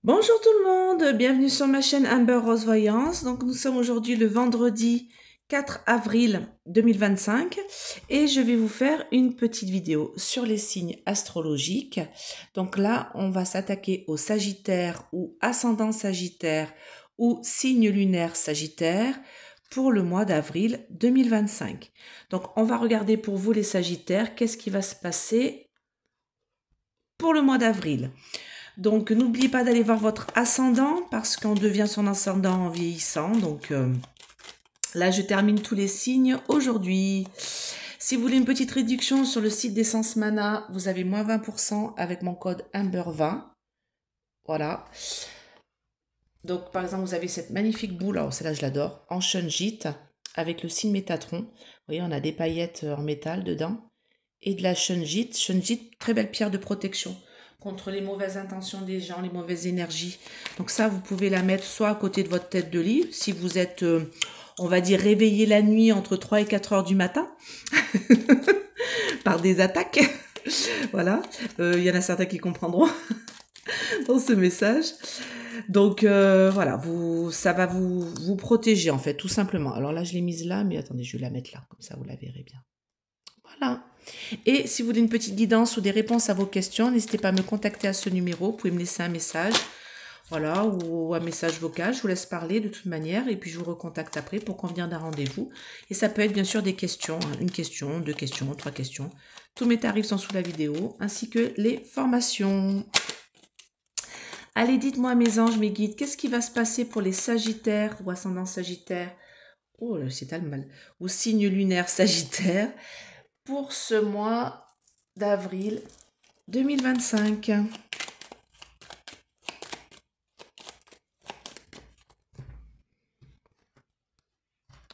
Bonjour tout le monde, bienvenue sur ma chaîne Amber Rose Voyance. Donc nous sommes aujourd'hui le vendredi 4 avril 2025 et je vais vous faire une petite vidéo sur les signes astrologiques. Donc là, on va s'attaquer au Sagittaire ou ascendant Sagittaire ou signe lunaire Sagittaire pour le mois d'avril 2025. Donc on va regarder pour vous les Sagittaires, qu'est-ce qui va se passer pour le mois d'avril. Donc, n'oubliez pas d'aller voir votre ascendant parce qu'on devient son ascendant en vieillissant. Donc, là, je termine tous les signes aujourd'hui. Si vous voulez une petite réduction sur le site d'Essence Mana, vous avez moins 20% avec mon code Amber20. Voilà. Donc, par exemple, vous avez cette magnifique boule, alors celle-là, je l'adore, en shungite avec le signe Métatron. Vous voyez, on a des paillettes en métal dedans et de la shungite. Shungite, très belle pierre de protection contre les mauvaises intentions des gens, les mauvaises énergies. Donc ça, vous pouvez la mettre soit à côté de votre tête de lit, si vous êtes, on va dire, réveillé la nuit entre 3 et 4 heures du matin, par des attaques. Voilà, il y en a certains qui comprendront dans ce message. Donc voilà, ça va vous protéger en fait, tout simplement. Alors là, je l'ai mise là, mais attendez, je vais la mettre là, comme ça vous la verrez bien. Voilà. Et si vous voulez une petite guidance ou des réponses à vos questions, n'hésitez pas à me contacter à ce numéro. Vous pouvez me laisser un message, voilà, ou un message vocal. Je vous laisse parler de toute manière et puis je vous recontacte après pour convenir d'un rendez-vous. Et ça peut être bien sûr des questions, hein, une question, 2 questions, 3 questions. Tous mes tarifs sont sous la vidéo, ainsi que les formations. Allez, dites-moi mes anges, mes guides, qu'est-ce qui va se passer pour les Sagittaires ou ascendant Sagittaire? Oh là, c'est tellement mal. Ou signe lunaire Sagittaire pour ce mois d'avril 2025.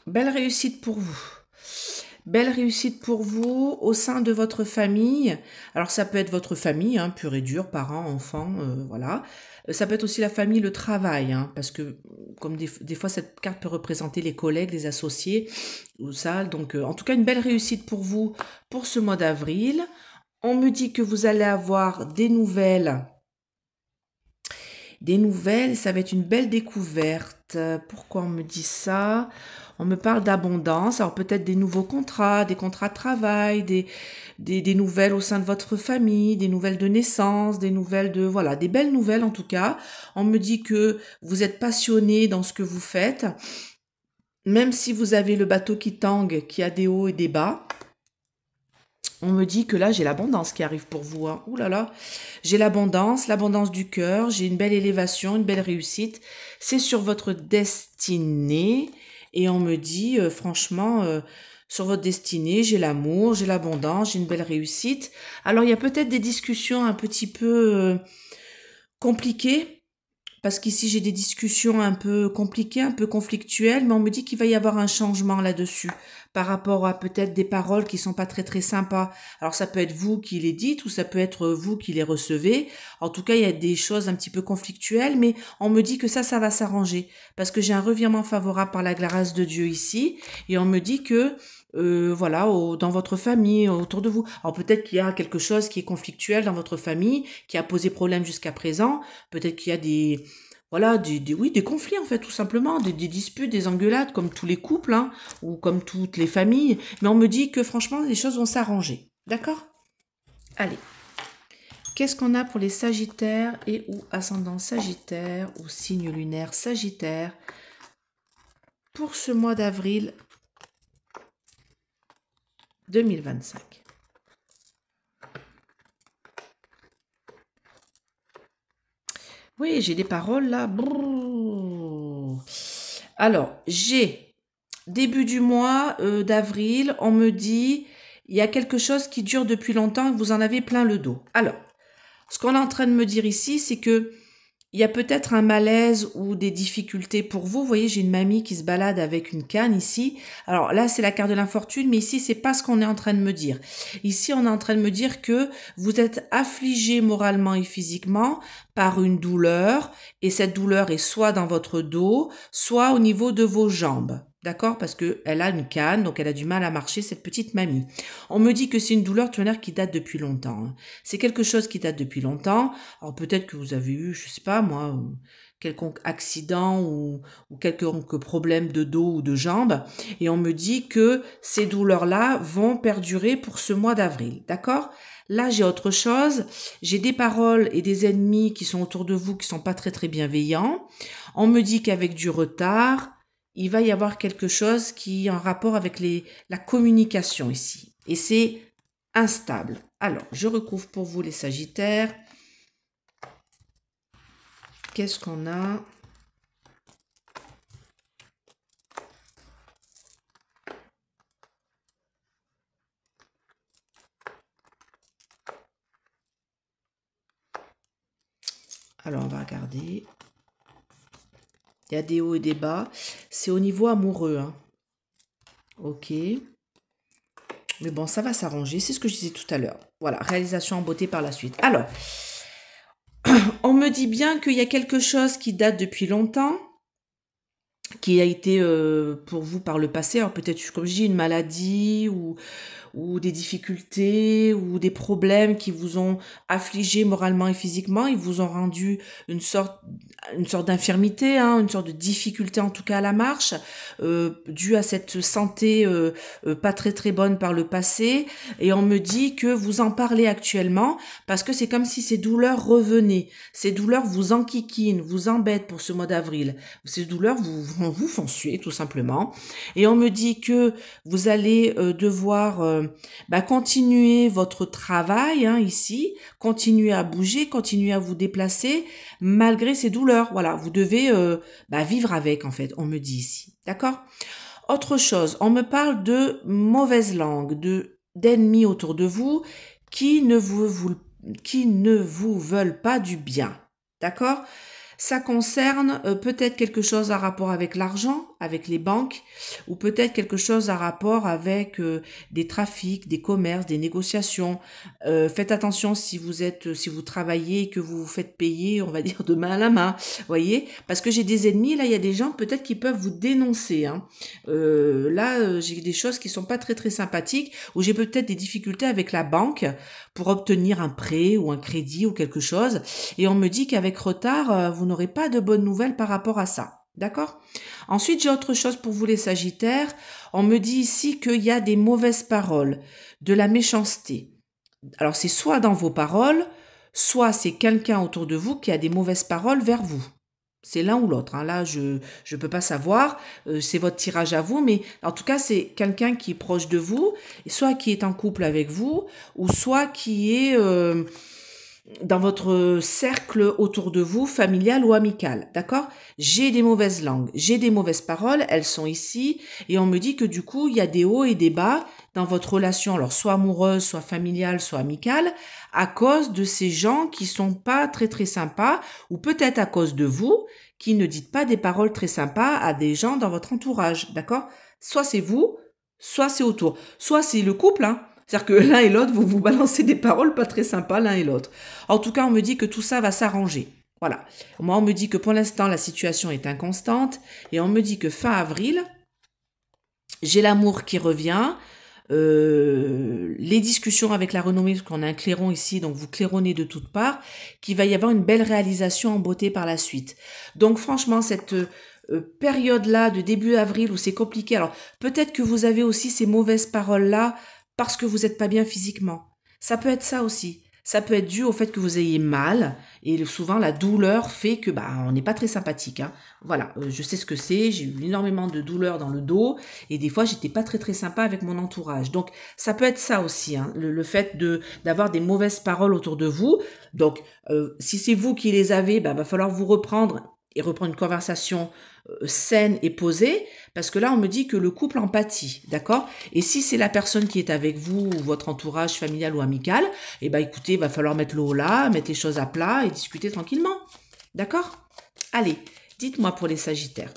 Belle réussite pour vous. Belle réussite pour vous au sein de votre famille. Alors ça peut être votre famille, hein, pure et dure, parents, enfants, voilà. Ça peut être aussi la famille, le travail, hein, parce que comme des fois cette carte peut représenter les collègues, les associés, ou ça. Donc en tout cas une belle réussite pour vous pour ce mois d'avril. On me dit que vous allez avoir des nouvelles. Des nouvelles, ça va être une belle découverte. Pourquoi on me dit ça? On me parle d'abondance, alors peut-être des nouveaux contrats, des contrats de travail, des nouvelles au sein de votre famille, des nouvelles de naissance, des nouvelles de... Voilà, des belles nouvelles en tout cas. On me dit que vous êtes passionné dans ce que vous faites, même si vous avez le bateau qui tangue, qui a des hauts et des bas. On me dit que là, j'ai l'abondance qui arrive pour vous. Hein. Ouh là là, j'ai l'abondance du cœur, j'ai une belle élévation, une belle réussite. C'est sur votre destinée. Et on me dit, franchement, sur votre destinée, j'ai l'amour, j'ai l'abondance, j'ai une belle réussite. Alors, il y a peut-être des discussions un petit peu compliquées. Parce qu'ici, j'ai des discussions un peu compliquées, un peu conflictuelles, mais on me dit qu'il va y avoir un changement là-dessus, par rapport à peut-être des paroles qui sont pas très très sympas. Alors ça peut être vous qui les dites, ou ça peut être vous qui les recevez. En tout cas, il y a des choses un petit peu conflictuelles, mais on me dit que ça va s'arranger, parce que j'ai un revirement favorable par la grâce de Dieu ici, et on me dit que voilà, dans votre famille, autour de vous. Alors peut-être qu'il y a quelque chose qui est conflictuel dans votre famille, qui a posé problème jusqu'à présent. Peut-être qu'il y a des, voilà, oui, des conflits en fait, tout simplement, des disputes, des engueulades, comme tous les couples, hein, ou comme toutes les familles. Mais on me dit que franchement, les choses vont s'arranger. D'accord? Allez. Qu'est-ce qu'on a pour les Sagittaires et ou ascendant Sagittaire ou signe lunaire Sagittaire pour ce mois d'avril 2025. Oui, j'ai des paroles là. Brrr. Alors, j'ai début du mois d'avril, on me dit il y a quelque chose qui dure depuis longtemps et que vous en avez plein le dos. Alors, ce qu'on est en train de me dire ici, c'est que il y a peut-être un malaise ou des difficultés pour vous. Vous voyez, j'ai une mamie qui se balade avec une canne ici. Alors là, c'est la carte de l'infortune, mais ici, c'est pas ce qu'on est en train de me dire. Ici, on est en train de me dire que vous êtes affligé moralement et physiquement par une douleur, et cette douleur est soit dans votre dos, soit au niveau de vos jambes. D'accord? Parce qu'elle a une canne, donc elle a du mal à marcher, cette petite mamie. On me dit que c'est une douleur tonnerre qui date depuis longtemps, hein. C'est quelque chose qui date depuis longtemps. Alors peut-être que vous avez eu, je sais pas moi, quelconque accident ou quelconque problème de dos ou de jambes. Et on me dit que ces douleurs-là vont perdurer pour ce mois d'avril. D'accord? Là, j'ai autre chose. J'ai des paroles et des ennemis qui sont autour de vous qui sont pas très très bienveillants. On me dit qu'avec du retard, il va y avoir quelque chose qui est en rapport avec la communication ici. Et c'est instable. Alors, je recouvre pour vous les Sagittaires. Qu'est-ce qu'on a? Alors, on va regarder. Il y a des hauts et des bas. C'est au niveau amoureux, hein. Ok. Mais bon, ça va s'arranger. C'est ce que je disais tout à l'heure. Voilà, réalisation en beauté par la suite. Alors, on me dit bien qu'il y a quelque chose qui date depuis longtemps, qui a été pour vous par le passé. Alors peut-être, comme je dis, une maladie ou des difficultés ou des problèmes qui vous ont affligé moralement et physiquement, ils vous ont rendu une sorte d'infirmité, hein, une sorte de difficulté en tout cas à la marche, due à cette santé pas très très bonne par le passé. Et on me dit que vous en parlez actuellement parce que c'est comme si ces douleurs revenaient. Ces douleurs vous enquiquinent, vous embêtent pour ce mois d'avril. Ces douleurs vous font suer tout simplement. Et on me dit que vous allez devoir continuer votre travail, hein, ici, continuer à bouger, continuer à vous déplacer malgré ces douleurs. Voilà, vous devez vivre avec, en fait, on me dit ici. D'accord? Autre chose, on me parle de mauvaise langue, d'ennemis autour de vous qui ne vous veulent pas du bien. D'accord? Ça concerne peut-être quelque chose à rapport avec l'argent, avec les banques, ou peut-être quelque chose à rapport avec des trafics, des commerces, des négociations. Faites attention si vous travaillez et que vous vous faites payer, on va dire de main à la main, voyez, parce que j'ai des ennemis. Là, il y a des gens peut-être qui peuvent vous dénoncer, hein. J'ai des choses qui sont pas très très sympathiques, où j'ai peut-être des difficultés avec la banque pour obtenir un prêt ou un crédit ou quelque chose. Et on me dit qu'avec retard, vous n'aurez pas de bonnes nouvelles par rapport à ça. D'accord? Ensuite, j'ai autre chose pour vous les Sagittaires. On me dit ici qu'il y a des mauvaises paroles, de la méchanceté. Alors, c'est soit dans vos paroles, soit c'est quelqu'un autour de vous qui a des mauvaises paroles vers vous. C'est l'un ou l'autre, hein. Là, je ne peux pas savoir. C'est votre tirage à vous. Mais en tout cas, c'est quelqu'un qui est proche de vous, soit qui est en couple avec vous, ou soit qui est dans votre cercle autour de vous, familial ou amical, d'accord? J'ai des mauvaises langues, j'ai des mauvaises paroles, elles sont ici, et on me dit que du coup, il y a des hauts et des bas dans votre relation, alors soit amoureuse, soit familiale, soit amicale, à cause de ces gens qui sont pas très très sympas, ou peut-être à cause de vous, qui ne dites pas des paroles très sympas à des gens dans votre entourage, d'accord? Soit c'est vous, soit c'est autour, soit c'est le couple, hein. C'est-à-dire que l'un et l'autre, vous vous balancez des paroles pas très sympas l'un et l'autre. En tout cas, on me dit que tout ça va s'arranger. Voilà. Moi, on me dit que pour l'instant, la situation est inconstante. Et on me dit que fin avril, j'ai l'amour qui revient. Les discussions avec la renommée, parce qu'on a un clairon ici, donc vous claironnez de toutes parts, qu'il va y avoir une belle réalisation en beauté par la suite. Donc franchement, cette période-là de début avril où c'est compliqué, alors peut-être que vous avez aussi ces mauvaises paroles-là, parce que vous n'êtes pas bien physiquement. Ça peut être ça aussi. Ça peut être dû au fait que vous ayez mal et souvent la douleur fait que on n'est pas très sympathique, hein. Voilà, je sais ce que c'est, j'ai eu énormément de douleurs dans le dos et des fois j'étais pas très très sympa avec mon entourage. Donc ça peut être ça aussi, hein, le fait d'avoir des mauvaises paroles autour de vous. Donc si c'est vous qui les avez, va falloir vous reprendre et reprendre une conversation saine et posée, parce que là on me dit que le couple en pâtit, d'accord? Et si c'est la personne qui est avec vous ou votre entourage familial ou amical, écoutez, il va falloir mettre le haut là, mettre les choses à plat et discuter tranquillement, d'accord? Allez, dites-moi pour les Sagittaires,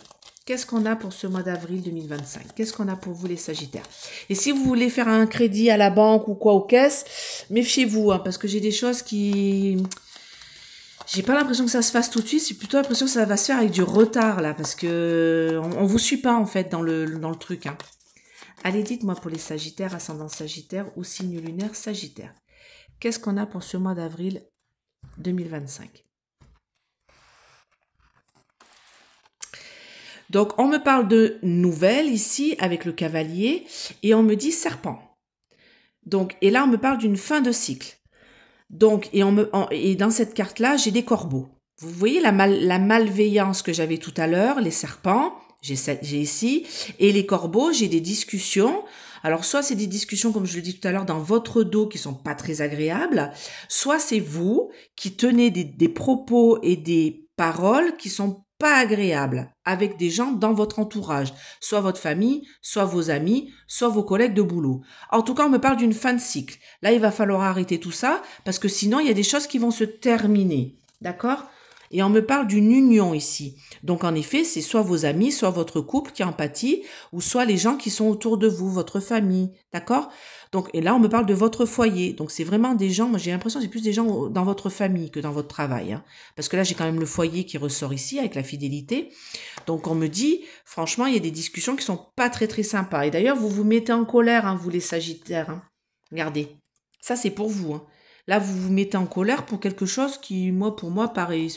qu'est-ce qu'on a pour ce mois d'avril 2025? Qu'est-ce qu'on a pour vous les Sagittaires? Et si vous voulez faire un crédit à la banque ou quoi aux caisses, méfiez-vous, hein, parce que j'ai des choses qui... J'ai pas l'impression que ça se fasse tout de suite, j'ai plutôt l'impression que ça va se faire avec du retard là, parce que on vous suit pas en fait dans le truc. Hein. Allez, dites-moi pour les Sagittaires, ascendant Sagittaire ou signe lunaire Sagittaire. Qu'est-ce qu'on a pour ce mois d'avril 2025? Donc, on me parle de nouvelles ici avec le cavalier et on me dit serpent. Donc, et là, on me parle d'une fin de cycle. Donc, et dans cette carte-là, j'ai des corbeaux. Vous voyez la malveillance que j'avais tout à l'heure, les serpents, j'ai ici, et les corbeaux, j'ai des discussions. Alors, soit c'est des discussions, comme je le dis tout à l'heure, dans votre dos qui sont pas très agréables, soit c'est vous qui tenez des propos et des paroles qui sont pas agréables avec des gens dans votre entourage, soit votre famille, soit vos amis, soit vos collègues de boulot. En tout cas, on me parle d'une fin de cycle. Là, il va falloir arrêter tout ça parce que sinon, il y a des choses qui vont se terminer. D'accord? Et on me parle d'une union ici. Donc, en effet, c'est soit vos amis, soit votre couple qui en pâtit, ou soit les gens qui sont autour de vous, votre famille. D'accord? Donc, et là, on me parle de votre foyer. Donc, c'est vraiment des gens, moi j'ai l'impression que c'est plus des gens dans votre famille que dans votre travail. Hein. Parce que là, j'ai quand même le foyer qui ressort ici avec la fidélité. Donc, on me dit, franchement, il y a des discussions qui sont pas très, très sympas. Et d'ailleurs, vous vous mettez en colère, hein, vous les Sagittaires. Hein. Regardez. Ça, c'est pour vous. Hein. Là, vous vous mettez en colère pour quelque chose qui, pour moi,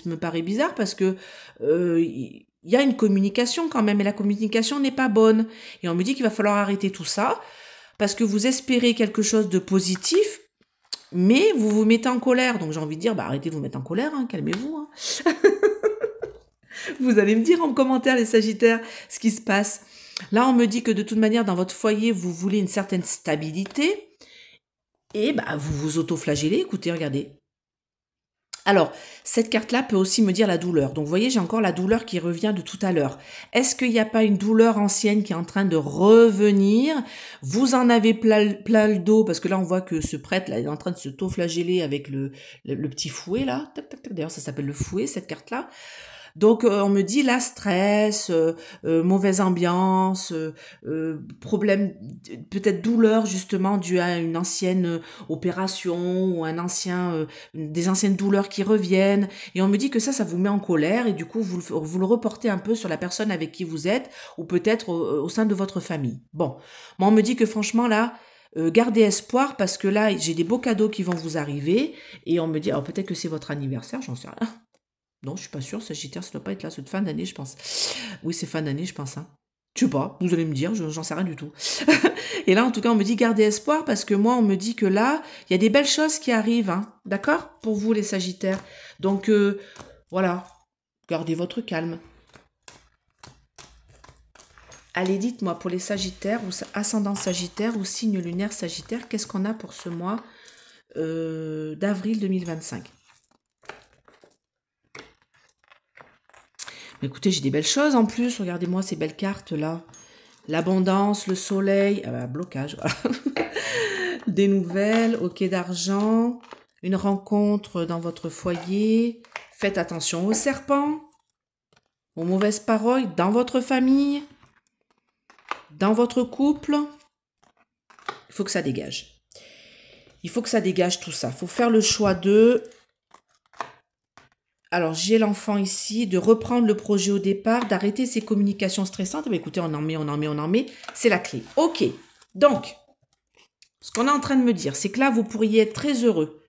me paraît bizarre parce que il y a une communication quand même, et la communication n'est pas bonne. Et on me dit qu'il va falloir arrêter tout ça parce que vous espérez quelque chose de positif, mais vous vous mettez en colère. Donc j'ai envie de dire, arrêtez de vous mettre en colère, hein, calmez-vous. Hein. Vous allez me dire en commentaire, les Sagittaires, ce qui se passe. Là, on me dit que de toute manière, dans votre foyer, vous voulez une certaine stabilité. Et vous vous auto-flagellez, écoutez, regardez. Alors, cette carte-là peut aussi me dire la douleur. Donc, vous voyez, j'ai encore la douleur qui revient de tout à l'heure. Est-ce qu'il n'y a pas une douleur ancienne qui est en train de revenir? Vous en avez plein le dos, parce que là, on voit que ce prêtre, là, est en train de se auto-flageller avec le petit fouet, là. Tac, tac, tac. D'ailleurs, ça s'appelle le fouet, cette carte-là. Donc, on me dit là, stress, mauvaise ambiance, problème, peut-être douleur justement due à une ancienne opération ou des anciennes douleurs qui reviennent. Et on me dit que ça vous met en colère et du coup, vous le reportez un peu sur la personne avec qui vous êtes ou peut-être au sein de votre famille. Bon, moi, on me dit que franchement là, gardez espoir parce que là, j'ai des beaux cadeaux qui vont vous arriver et on me dit, alors peut-être que c'est votre anniversaire, j'en sais rien. Non, je suis pas sûre, Sagittaire, ça doit pas être là, c'est fin d'année, je pense. Oui, c'est fin d'année, je pense. Hein. Je sais pas, vous allez me dire, j'en sais rien du tout. Et là, en tout cas, on me dit gardez espoir parce que moi, on me dit que là, il y a des belles choses qui arrivent, hein, d'accord? Pour vous, les Sagittaires. Donc, voilà, gardez votre calme. Allez, dites-moi, pour les Sagittaires, ou ascendant Sagittaire, ou signe lunaire Sagittaire, qu'est-ce qu'on a pour ce mois d'avril 2025? Écoutez, j'ai des belles choses en plus. Regardez-moi ces belles cartes là. L'abondance, le soleil, blocage, voilà. Des nouvelles, ok d'argent, une rencontre dans votre foyer. Faites attention aux serpents, aux mauvaises paroles dans votre famille, dans votre couple. Il faut que ça dégage. Il faut que ça dégage tout ça. Il faut faire le choix de... Alors, j'ai l'enfant ici, de reprendre le projet au départ, d'arrêter ces communications stressantes. Mais écoutez, on en met. C'est la clé. Ok. Donc, ce qu'on est en train de me dire, c'est que là, vous pourriez être très heureux.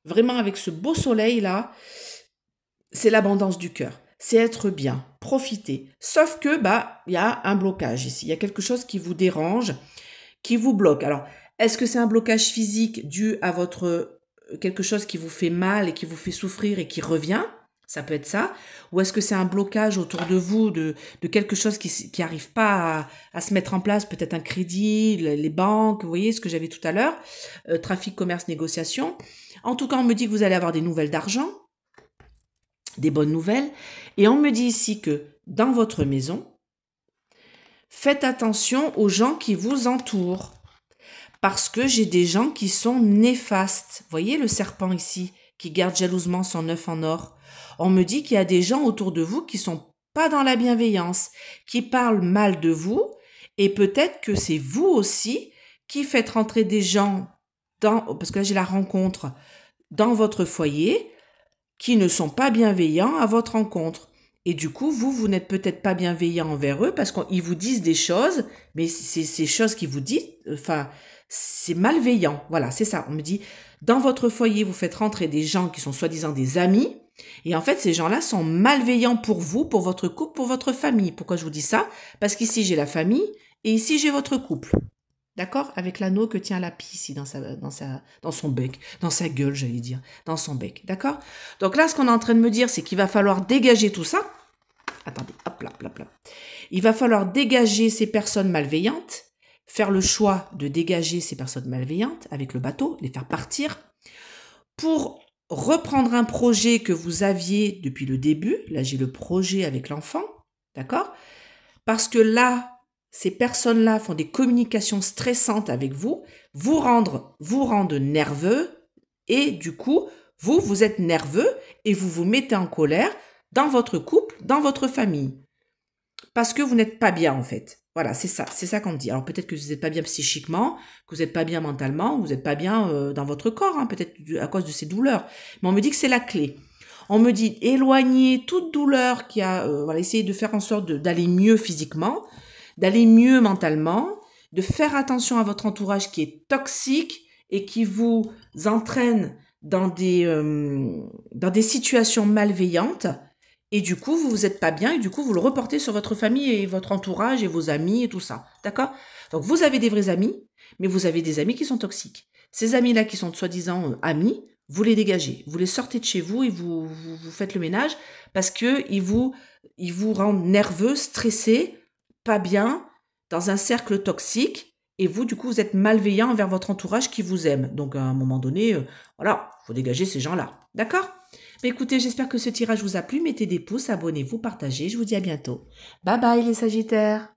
Vraiment, avec ce beau soleil-là, c'est l'abondance du cœur. C'est être bien, profiter. Sauf que, il y a un blocage ici. Il y a quelque chose qui vous dérange, qui vous bloque. Alors, est-ce que c'est un blocage physique dû à quelque chose qui vous fait mal et qui vous fait souffrir et qui revient? Ça peut être ça. Ou est-ce que c'est un blocage autour de vous de quelque chose qui n'arrive pas à se mettre en place, peut-être un crédit, les banques, vous voyez ce que j'avais tout à l'heure, trafic, commerce, négociation. En tout cas, on me dit que vous allez avoir des nouvelles d'argent, des bonnes nouvelles. Et on me dit ici que dans votre maison, faites attention aux gens qui vous entourent. Parce que j'ai des gens qui sont néfastes. Vous voyez le serpent ici, qui garde jalousement son œuf en or. On me dit qu'il y a des gens autour de vous qui sont pas dans la bienveillance, qui parlent mal de vous, et peut-être que c'est vous aussi qui faites rentrer des gens parce que là j'ai la rencontre, dans votre foyer, qui ne sont pas bienveillants à votre rencontre. Et du coup, vous n'êtes peut-être pas bienveillant envers eux parce qu'ils vous disent des choses, mais ces choses qu'ils vous disent, enfin, c'est malveillant. Voilà, c'est ça. On me dit, dans votre foyer, vous faites rentrer des gens qui sont soi-disant des amis, et en fait, ces gens-là sont malveillants pour vous, pour votre couple, pour votre famille. Pourquoi je vous dis ça? Parce qu'ici, j'ai la famille, et ici, j'ai votre couple. D'accord? Avec l'anneau que tient la pie ici dans son bec, dans sa gueule, j'allais dire, dans son bec. D'accord? Donc là, ce qu'on est en train de me dire, c'est qu'il va falloir dégager tout ça. Attendez, hop là, hop là. Il va falloir dégager ces personnes malveillantes, faire le choix de dégager ces personnes malveillantes avec le bateau, les faire partir, pour reprendre un projet que vous aviez depuis le début. Là, j'ai le projet avec l'enfant. D'accord? Parce que là, ces personnes-là font des communications stressantes avec vous, vous rendent nerveux, et du coup, vous êtes nerveux et vous vous mettez en colère dans votre couple, dans votre famille. Parce que vous n'êtes pas bien, en fait. Voilà, c'est ça qu'on me dit. Alors peut-être que vous n'êtes pas bien psychiquement, que vous n'êtes pas bien mentalement, vous n'êtes pas bien dans votre corps, hein, peut-être à cause de ces douleurs. Mais on me dit que c'est la clé. On me dit éloigner toute douleur qui a, voilà, essayer de faire en sorte d'aller mieux physiquement, d'aller mieux mentalement, de faire attention à votre entourage qui est toxique et qui vous entraîne dans des situations malveillantes. Et du coup, vous n'êtes pas bien et du coup, vous le reportez sur votre famille et votre entourage et vos amis et tout ça. D'accord? Donc, vous avez des vrais amis, mais vous avez des amis qui sont toxiques. Ces amis-là qui sont soi-disant amis, vous les dégagez. Vous les sortez de chez vous et vous faites le ménage parce qu'ils vous rendent nerveux, stressé, pas bien, dans un cercle toxique. Et vous, du coup, vous êtes malveillant envers votre entourage qui vous aime. Donc, à un moment donné, voilà, il faut dégager ces gens-là. D'accord? Mais écoutez, j'espère que ce tirage vous a plu. Mettez des pouces, abonnez-vous, partagez. Je vous dis à bientôt. Bye bye les Sagittaires.